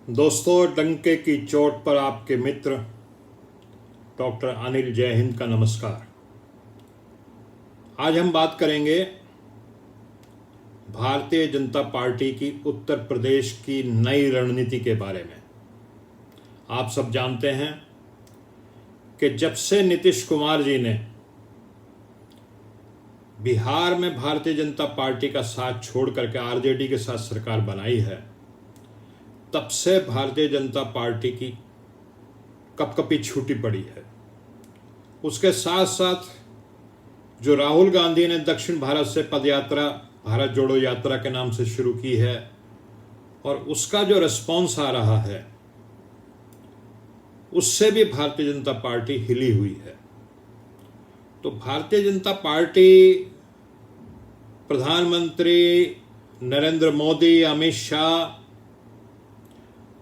दोस्तों, डंके की चोट पर आपके मित्र डॉक्टर अनिल जय हिंद का नमस्कार। आज हम बात करेंगे भारतीय जनता पार्टी की उत्तर प्रदेश की नई रणनीति के बारे में। आप सब जानते हैं कि जब से नीतीश कुमार जी ने बिहार में भारतीय जनता पार्टी का साथ छोड़ करके आरजेडी के साथ सरकार बनाई है, तब से भारतीय जनता पार्टी की कपकपी छूटी पड़ी है। उसके साथ साथ जो राहुल गांधी ने दक्षिण भारत से पदयात्रा भारत जोड़ो यात्रा के नाम से शुरू की है और उसका जो रिस्पॉन्स आ रहा है, उससे भी भारतीय जनता पार्टी हिली हुई है। तो भारतीय जनता पार्टी, प्रधानमंत्री नरेंद्र मोदी, अमित शाह,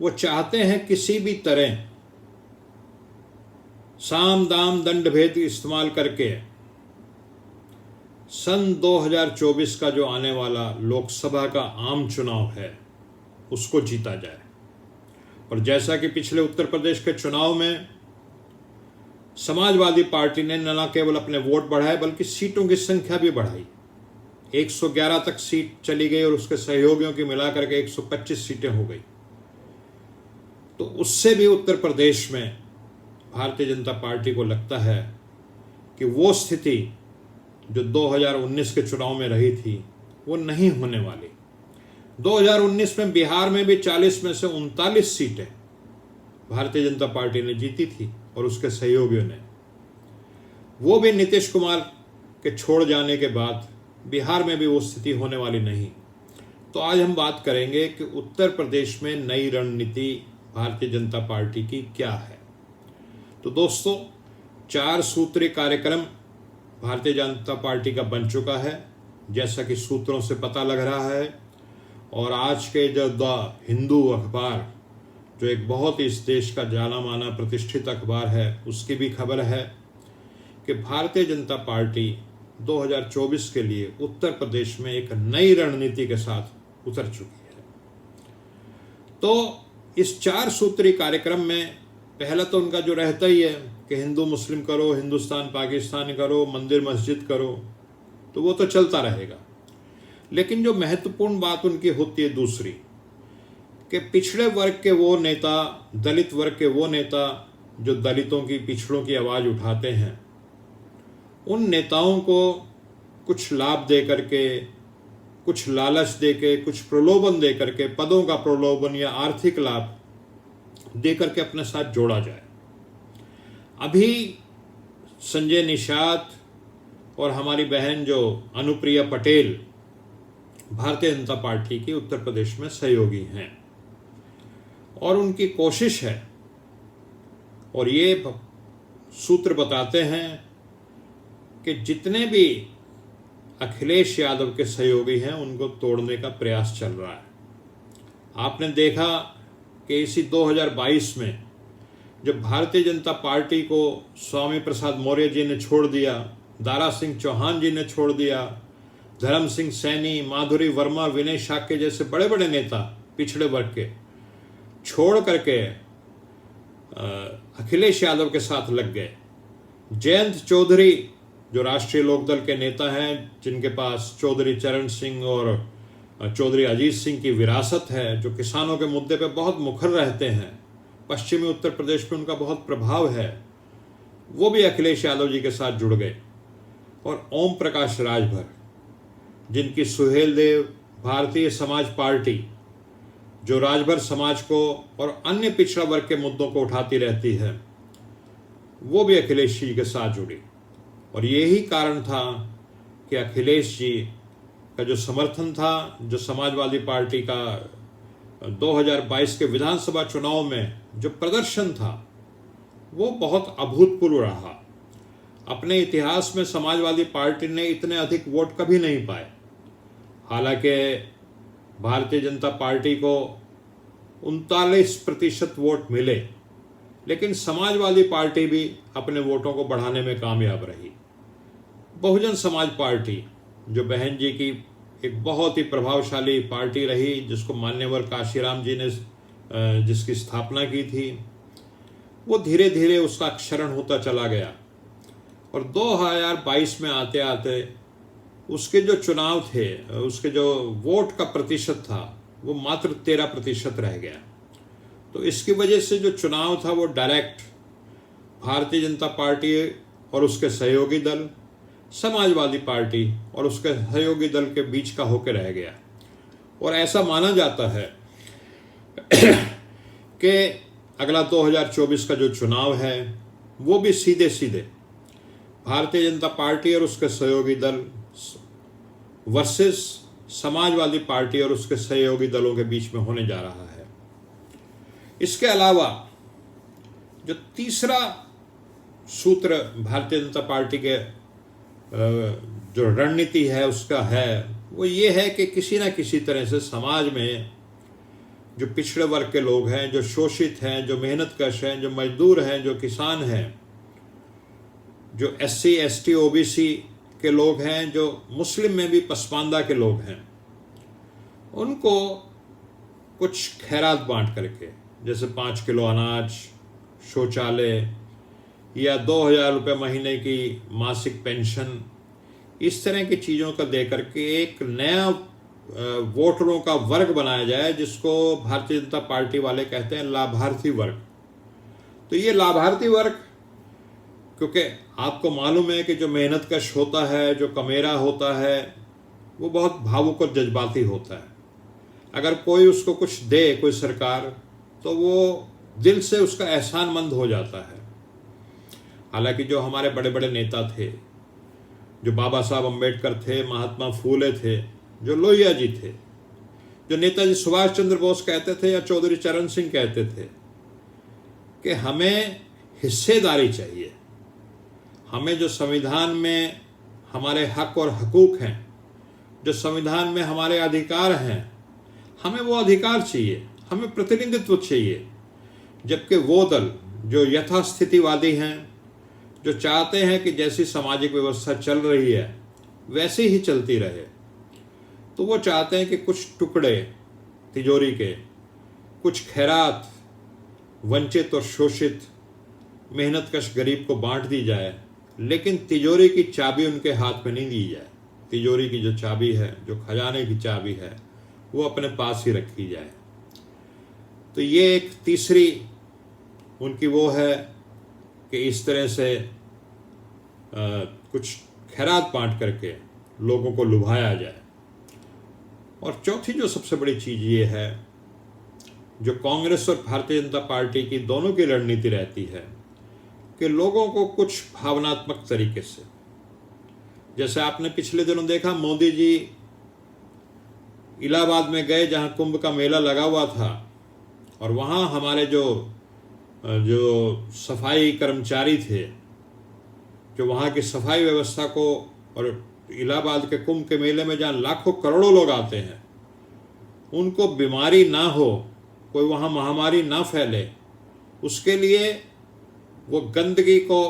वो चाहते हैं किसी भी तरह साम दाम दंड भेद इस्तेमाल करके सन 2024 का जो आने वाला लोकसभा का आम चुनाव है उसको जीता जाए। और जैसा कि पिछले उत्तर प्रदेश के चुनाव में समाजवादी पार्टी ने न केवल अपने वोट बढ़ाए बल्कि सीटों की संख्या भी बढ़ाई। 111 तक सीट चली गई और उसके सहयोगियों की मिलाकर के 125 सीटें हो गई। तो उससे भी उत्तर प्रदेश में भारतीय जनता पार्टी को लगता है कि वो स्थिति जो 2019 के चुनाव में रही थी वो नहीं होने वाली। 2019 में बिहार में भी 40 में से 39 सीटें भारतीय जनता पार्टी ने जीती थी और उसके सहयोगियों ने। वो भी नीतीश कुमार के छोड़ जाने के बाद बिहार में भी वो स्थिति होने वाली नहीं। तो आज हम बात करेंगे कि उत्तर प्रदेश में नई रणनीति भारतीय जनता पार्टी की क्या है। तो दोस्तों, 4 सूत्री कार्यक्रम भारतीय जनता पार्टी का बन चुका है, जैसा कि सूत्रों से पता लग रहा है। और आज के जो द हिंदू अखबार, जो एक बहुत ही इस देश का जाना माना प्रतिष्ठित अखबार है, उसकी भी खबर है कि भारतीय जनता पार्टी 2024 के लिए उत्तर प्रदेश में एक नई रणनीति के साथ उतर चुकी है। तो इस 4 सूत्री कार्यक्रम में पहला तो उनका जो रहता ही है कि हिंदू मुस्लिम करो, हिंदुस्तान पाकिस्तान करो, मंदिर मस्जिद करो, तो वो तो चलता रहेगा। लेकिन जो महत्वपूर्ण बात उनकी होती है दूसरी, कि पिछड़े वर्ग के वो नेता, दलित वर्ग के वो नेता जो दलितों की, पिछड़ों की आवाज़ उठाते हैं, उन नेताओं को कुछ लाभ दे करके, कुछ लालच दे के, कुछ प्रलोभन दे करके, पदों का प्रलोभन या आर्थिक लाभ दे करके अपने साथ जोड़ा जाए। अभी संजय निषाद और हमारी बहन जो अनुप्रिया पटेल भारतीय जनता पार्टी की उत्तर प्रदेश में सहयोगी हैं और उनकी कोशिश है, और ये सूत्र बताते हैं कि जितने भी अखिलेश यादव के सहयोगी हैं उनको तोड़ने का प्रयास चल रहा है। आपने देखा कि इसी 2022 में जब भारतीय जनता पार्टी को स्वामी प्रसाद मौर्य जी ने छोड़ दिया, दारा सिंह चौहान जी ने छोड़ दिया, धर्म सिंह सैनी, माधुरी वर्मा, विनय शाक्य जैसे बड़े बड़े नेता पिछड़े वर्ग के छोड़ करके अखिलेश यादव के साथ लग गए। जयंत चौधरी जो राष्ट्रीय लोकदल के नेता हैं, जिनके पास चौधरी चरण सिंह और चौधरी अजीत सिंह की विरासत है, जो किसानों के मुद्दे पे बहुत मुखर रहते हैं, पश्चिमी उत्तर प्रदेश में उनका बहुत प्रभाव है, वो भी अखिलेश यादव जी के साथ जुड़ गए। और ओम प्रकाश राजभर, जिनकी सुहेल देव भारतीय समाज पार्टी, जो राजभर समाज को और अन्य पिछड़ा वर्ग के मुद्दों को उठाती रहती है, वो भी अखिलेश जी के साथ जुड़ी। और यही कारण था कि अखिलेश जी का जो समर्थन था, जो समाजवादी पार्टी का 2022 के विधानसभा चुनाव में जो प्रदर्शन था, वो बहुत अभूतपूर्व रहा। अपने इतिहास में समाजवादी पार्टी ने इतने अधिक वोट कभी नहीं पाए। हालांकि भारतीय जनता पार्टी को 39% वोट मिले, लेकिन समाजवादी पार्टी भी अपने वोटों को बढ़ाने में कामयाब रही। बहुजन समाज पार्टी, जो बहन जी की एक बहुत ही प्रभावशाली पार्टी रही, जिसको मान्यवर काशीराम जी ने जिसकी स्थापना की थी, वो धीरे धीरे उसका क्षरण होता चला गया। और 2022 में आते आते उसके जो चुनाव थे, उसके जो वोट का प्रतिशत था, वो मात्र 13% रह गया। तो इसकी वजह से जो चुनाव था वो डायरेक्ट भारतीय जनता पार्टी और उसके सहयोगी दल, समाजवादी पार्टी और उसके सहयोगी दल के बीच का होकर रह गया। और ऐसा माना जाता है कि अगला 2024 का जो चुनाव है वो भी सीधे सीधे भारतीय जनता पार्टी और उसके सहयोगी दल वर्सेस समाजवादी पार्टी और उसके सहयोगी दलों के बीच में होने जा रहा है। इसके अलावा जो तीसरा सूत्र भारतीय जनता पार्टी के जो रणनीति है उसका है, वो ये है कि किसी न किसी तरह से समाज में जो पिछड़े वर्ग के लोग हैं, जो शोषित हैं, जो मेहनतकश हैं, जो मजदूर हैं, जो किसान हैं, जो SC ST OBC के लोग हैं, जो मुस्लिम में भी पसमानदा के लोग हैं, उनको कुछ खैरात बांट करके, जैसे 5 किलो अनाज, शौचालय या 2000 रुपये महीने की मासिक पेंशन, इस तरह की चीज़ों का दे करके एक नया वोटरों का वर्ग बनाया जाए, जिसको भारतीय जनता पार्टी वाले कहते हैं लाभार्थी वर्ग। तो ये लाभार्थी वर्ग, क्योंकि आपको मालूम है कि जो मेहनतकश होता है, जो कमेरा होता है, वो बहुत भावुक और जज्बाती होता है। अगर कोई उसको कुछ दे, कोई सरकार, तो वो दिल से उसका एहसानमंद हो जाता है। हालांकि जो हमारे बड़े बड़े नेता थे, जो बाबा साहब अम्बेडकर थे, महात्मा फूले थे, जो लोहिया जी थे, जो नेताजी सुभाष चंद्र बोस कहते थे या चौधरी चरण सिंह कहते थे कि हमें हिस्सेदारी चाहिए, हमें जो संविधान में हमारे हक और हकूक हैं, जो संविधान में हमारे अधिकार हैं, हमें वो अधिकार चाहिए, हमें प्रतिनिधित्व चाहिए। जबकि वो दल जो यथास्थितिवादी हैं, जो चाहते हैं कि जैसी सामाजिक व्यवस्था चल रही है वैसे ही चलती रहे, तो वो चाहते हैं कि कुछ टुकड़े तिजोरी के, कुछ खैरात वंचित और शोषित मेहनतकश गरीब को बांट दी जाए, लेकिन तिजोरी की चाबी उनके हाथ में नहीं दी जाए। तिजोरी की जो चाबी है, जो खजाने की चाबी है, वो अपने पास ही रखी जाए। तो ये एक तीसरी उनकी वो है कि इस तरह से कुछ खैरात बांट करके लोगों को लुभाया जाए। और चौथी जो सबसे बड़ी चीज़ ये है, जो कांग्रेस और भारतीय जनता पार्टी की दोनों की रणनीति रहती है, कि लोगों को कुछ भावनात्मक तरीके से, जैसे आपने पिछले दिनों देखा, मोदी जी इलाहाबाद में गए जहां कुंभ का मेला लगा हुआ था, और वहां हमारे जो सफाई कर्मचारी थे, जो वहाँ की सफाई व्यवस्था को, और इलाहाबाद के कुंभ के मेले में जहाँ लाखों करोड़ों लोग आते हैं, उनको बीमारी ना हो, कोई वहाँ महामारी ना फैले, उसके लिए वो गंदगी को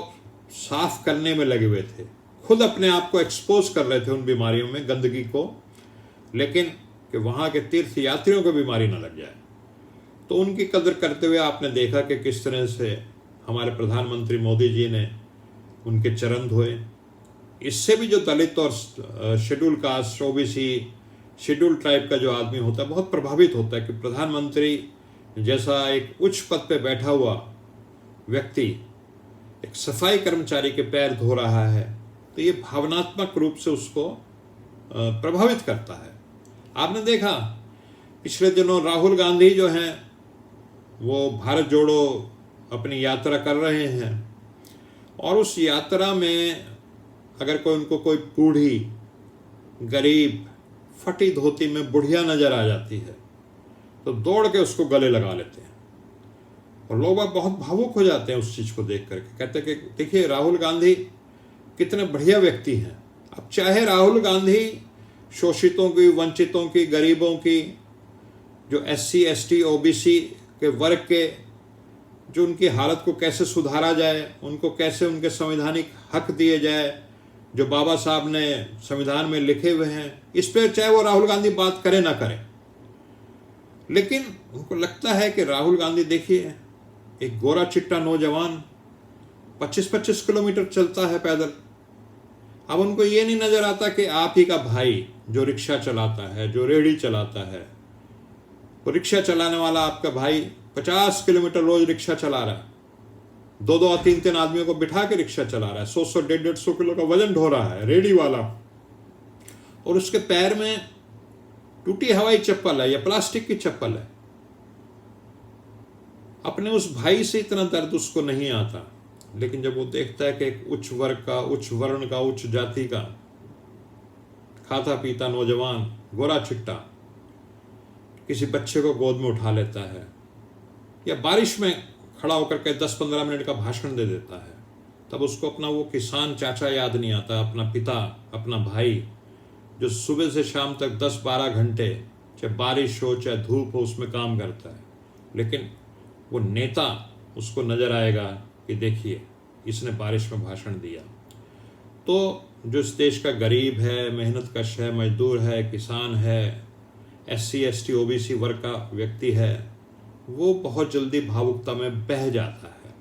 साफ करने में लगे हुए थे, खुद अपने आप को एक्सपोज कर रहे थे उन बीमारियों में, गंदगी को, लेकिन कि वहाँ के तीर्थ यात्रियों को बीमारी ना लग जाए। तो उनकी कदर करते हुए आपने देखा कि किस तरह से हमारे प्रधानमंत्री मोदी जी ने उनके चरण धोए। इससे भी जो दलित और schedule caste, OBC, schedule tribe का जो आदमी होता है, बहुत प्रभावित होता है कि प्रधानमंत्री जैसा एक उच्च पद पे बैठा हुआ व्यक्ति एक सफाई कर्मचारी के पैर धो रहा है, तो ये भावनात्मक रूप से उसको प्रभावित करता है। आपने देखा पिछले दिनों राहुल गांधी जो हैं वो भारत जोड़ो अपनी यात्रा कर रहे हैं, और उस यात्रा में अगर कोई उनको कोई बूढ़ी, गरीब, फटी धोती में बुढ़िया नजर आ जाती है, तो दौड़ के उसको गले लगा लेते हैं, और लोग बहुत भावुक हो जाते हैं उस चीज़ को देख करके, कहते हैं कि देखिए राहुल गांधी कितने बढ़िया व्यक्ति हैं। अब चाहे राहुल गांधी शोषितों की, वंचितों की, गरीबों की, जो SC ST OBC के वर्ग के, जो उनकी हालत को कैसे सुधारा जाए, उनको कैसे उनके संवैधानिक हक दिए जाए जो बाबा साहब ने संविधान में लिखे हुए हैं, इस पर चाहे वो राहुल गांधी बात करे ना करे, लेकिन उनको लगता है कि राहुल गांधी, देखिए, एक गोरा चिट्टा नौजवान 25-25 किलोमीटर चलता है पैदल। अब उनको ये नहीं नजर आता कि आप ही का भाई जो रिक्शा चलाता है, जो रेहड़ी चलाता है, वो रिक्शा चलाने वाला आपका भाई 50 किलोमीटर रोज रिक्शा चला रहा है, 2-2 और 3-3 आदमियों को बिठा के रिक्शा चला रहा है, 100-100 150-150 किलो का वजन ढो रहा है रेहड़ी वाला, और उसके पैर में टूटी हवाई चप्पल है या प्लास्टिक की चप्पल है। अपने उस भाई से इतना दर्द उसको नहीं आता, लेकिन जब वो देखता है कि एक उच्च वर्ग का, उच्च वर्ण का, उच्च जाति का खाता पीता नौजवान गोरा चिट्टा किसी बच्चे को गोद में उठा लेता है या बारिश में खड़ा होकर के 10-15 मिनट का भाषण दे देता है, तब उसको अपना वो किसान चाचा याद नहीं आता, अपना पिता, अपना भाई, जो सुबह से शाम तक 10-12 घंटे, चाहे बारिश हो चाहे धूप हो, उसमें काम करता है। लेकिन वो नेता उसको नजर आएगा कि देखिए इसने बारिश में भाषण दिया। तो जो इस देश का गरीब है, मेहनत कश है, मजदूर है, किसान है, SC ST OBC वर्ग का व्यक्ति है, वो बहुत जल्दी भावुकता में बह जाता है।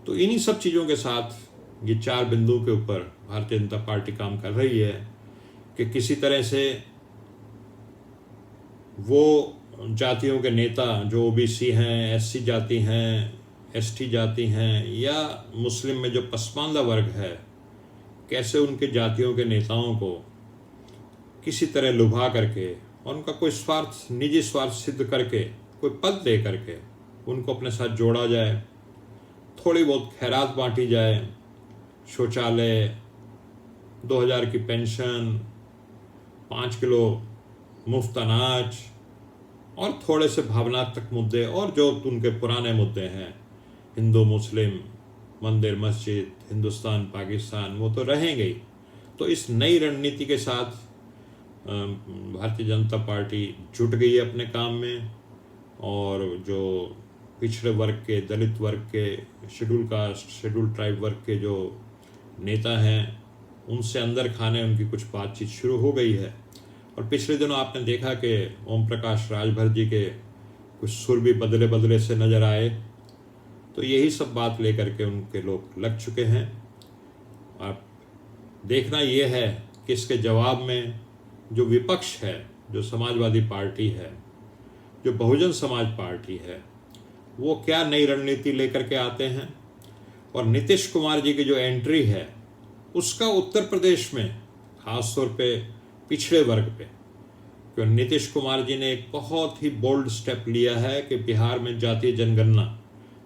तो इन्हीं सब चीज़ों के साथ ये 4 बिंदु के ऊपर भारतीय जनता पार्टी काम कर रही है कि किसी तरह से वो जातियों के नेता जो OBC हैं, SC जाति हैं, ST जाति हैं, या मुस्लिम में जो पसमानदा वर्ग है, कैसे उनके जातियों के नेताओं को किसी तरह लुभा करके और उनका कोई स्वार्थ, निजी स्वार्थ सिद्ध करके, कोई पद दे करके उनको अपने साथ जोड़ा जाए, थोड़ी बहुत खैरात बांटी जाए, शौचालय, 2000 की पेंशन, 5 किलो मुफ्त अनाज, और थोड़े से भावनात्मक मुद्दे और जो उनके पुराने मुद्दे हैं, हिंदू मुस्लिम, मंदिर मस्जिद, हिंदुस्तान पाकिस्तान, वो तो रहेंगे ही। तो इस नई रणनीति के साथ भारतीय जनता पार्टी जुट गई है अपने काम में, और जो पिछड़े वर्ग के, दलित वर्ग के, शेड्यूल कास्ट, शेड्यूल ट्राइब वर्ग के जो नेता हैं, उनसे अंदर खाने उनकी कुछ बातचीत शुरू हो गई है। और पिछले दिनों आपने देखा कि ओम प्रकाश राजभर जी के कुछ सुर भी बदले बदले से नजर आए। तो यही सब बात लेकर के उनके लोग लग चुके हैं। अब देखना ये है कि इसके जवाब में जो विपक्ष है, जो समाजवादी पार्टी है, जो बहुजन समाज पार्टी है, वो क्या नई रणनीति लेकर के आते हैं। और नीतीश कुमार जी की जो एंट्री है उसका उत्तर प्रदेश में खास तौर पे पिछड़े वर्ग पे, क्योंकि नीतीश कुमार जी ने एक बहुत ही बोल्ड स्टेप लिया है कि बिहार में जातीय जनगणना,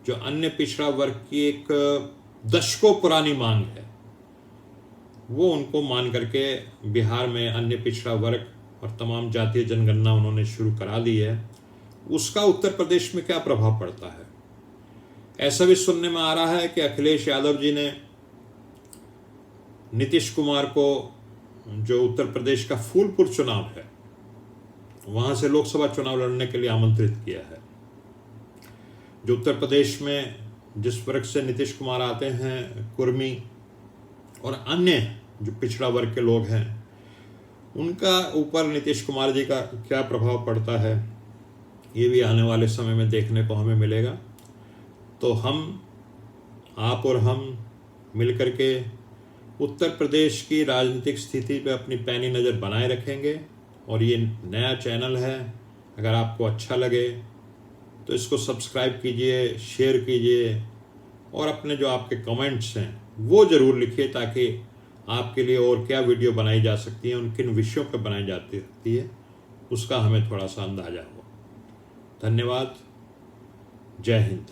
जो अन्य पिछड़ा वर्ग की एक दशकों पुरानी मांग है, वो उनको मान करके बिहार में अन्य पिछड़ा वर्ग और तमाम जातीय जनगणना उन्होंने शुरू करा दी है। उसका उत्तर प्रदेश में क्या प्रभाव पड़ता है, ऐसा भी सुनने में आ रहा है कि अखिलेश यादव जी ने नीतीश कुमार को, जो उत्तर प्रदेश का फूलपुर चुनाव है, वहां से लोकसभा चुनाव लड़ने के लिए आमंत्रित किया है। जो उत्तर प्रदेश में जिस वर्ग से नीतीश कुमार आते हैं, कुर्मी और अन्य जो पिछड़ा वर्ग के लोग हैं, उनका ऊपर नीतीश कुमार जी का क्या प्रभाव पड़ता है, ये भी आने वाले समय में देखने को हमें मिलेगा। तो हम, आप और हम मिलकर के उत्तर प्रदेश की राजनीतिक स्थिति पे अपनी पैनी नज़र बनाए रखेंगे। और ये नया चैनल है, अगर आपको अच्छा लगे तो इसको सब्सक्राइब कीजिए, शेयर कीजिए, और अपने जो आपके कमेंट्स हैं वो ज़रूर लिखिए, ताकि आपके लिए और क्या वीडियो बनाई जा सकती है, उन किन विषयों पर बनाई जाती है, उसका हमें थोड़ा सा अंदाजा हो। धन्यवाद। जय हिंद।